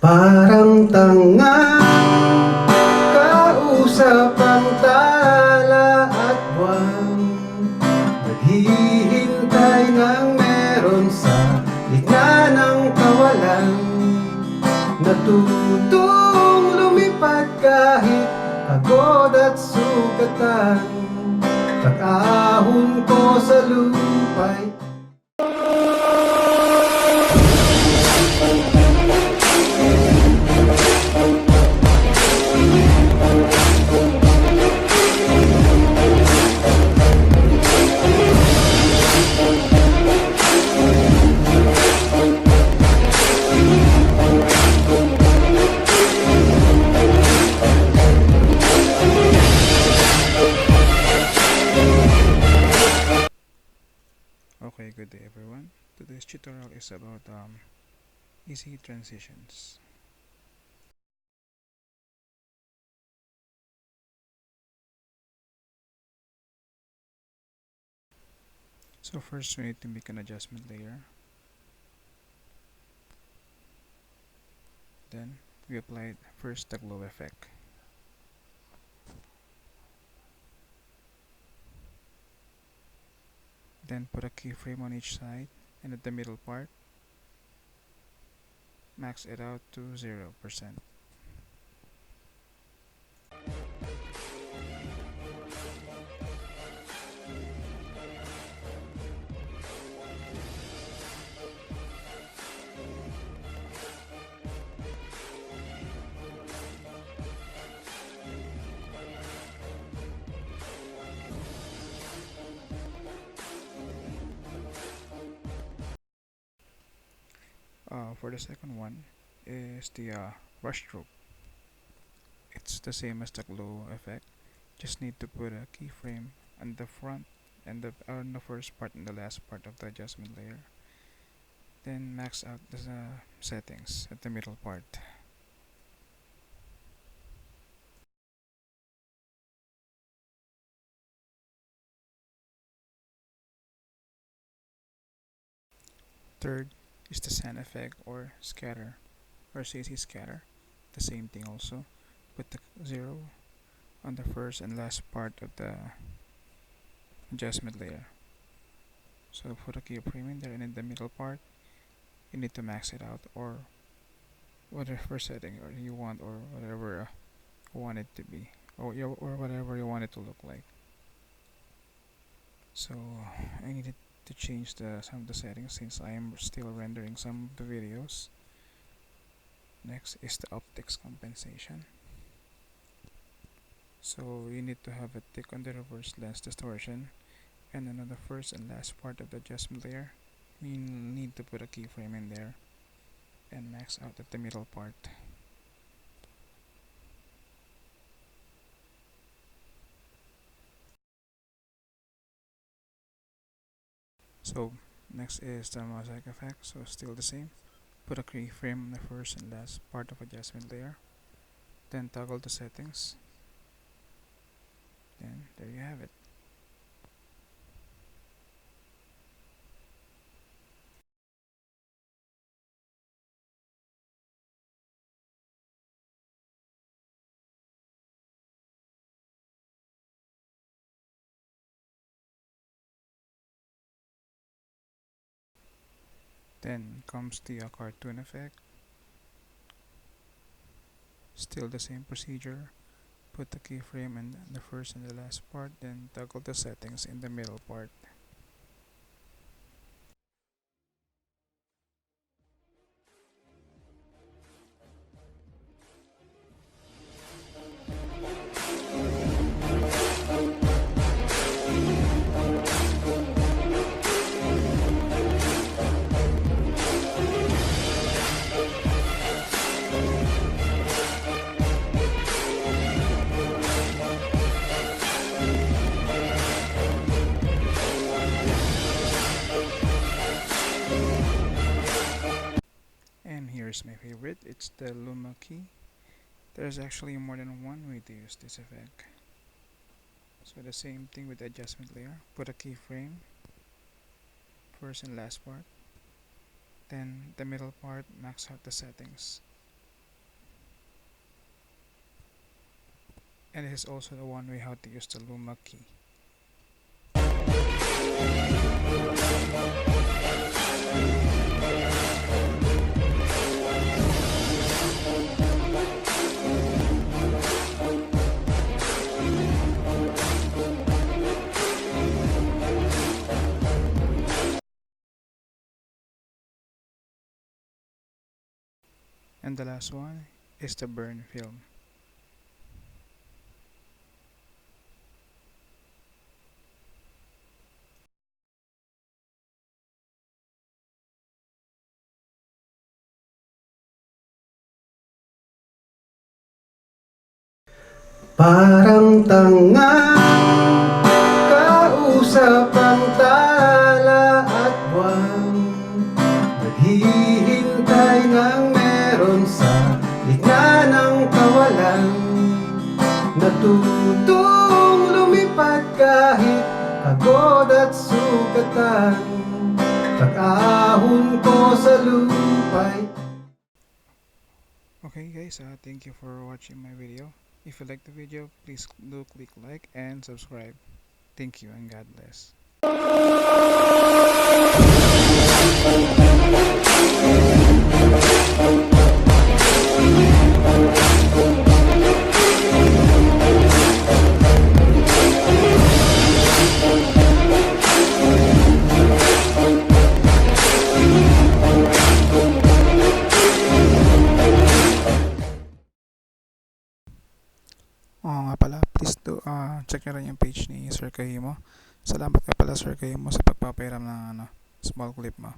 Parang tanga, kausap ang tala at buwan, naghihintay ng meron sa gitna ng kawalan. Natutong lumipad kahit pagod at sugatan. Pag-ahon ko sa lupa'y Okay, good day everyone. Today's tutorial is about easy transitions. So first we need to make an adjustment layer. Then we apply first the glow effect. Then put a keyframe on each side, and at the middle part max it out to 0%. For the second one is the brush stroke. It's the same as the glow effect. Just need to put a keyframe on the front and on the first part and the last part of the adjustment layer. Then max out the settings at the middle part. Third is the sand effect or scatter or CC scatter. The same thing also. Put the 0 on the first and last part of the adjustment layer. So put a keyframe in there, and in the middle part you need to max it out or whatever setting or you want, or whatever you want it to be, or whatever you want it to look like. So I needed to change some of the settings since I am still rendering some of the videos. Next is the optics compensation. So you need to have a tick on the reverse lens distortion, and then on the first and last part of the adjustment layer you need to put a keyframe in there and max out at the middle part. So next is the mosaic effect. So still the same. Put a keyframe on the first and last part of adjustment layer. Then toggle the settings. Then there you have it. Then comes the cartoon effect. Still the same procedure. Put the keyframe in the first and the last part, then toggle the settings in the middle part. And here's my favorite, it's the Luma key. There's actually more than one way to use this effect. So the same thing with the adjustment layer. Put a keyframe, first and last part. Then the middle part, max out the settings. And this is also the one way how to use the Luma key. And the last one is the burn film. Parang tanga, kausap ang tala at buwan, naghihintay ng meron sa gitna ng kawalan. Natutong lumipad kahit pagod at sugatan, pag-ahon ko sa lupa'y. Okay guys, thank you for watching my video. If you like the video, please do click like and subscribe. Thank you and God bless. Oo nga pala, please do check nyo rin yung page ni Sir Kahimo. Salamat nga pala Sir Kahimo sa pagpapairam ng small clip mo.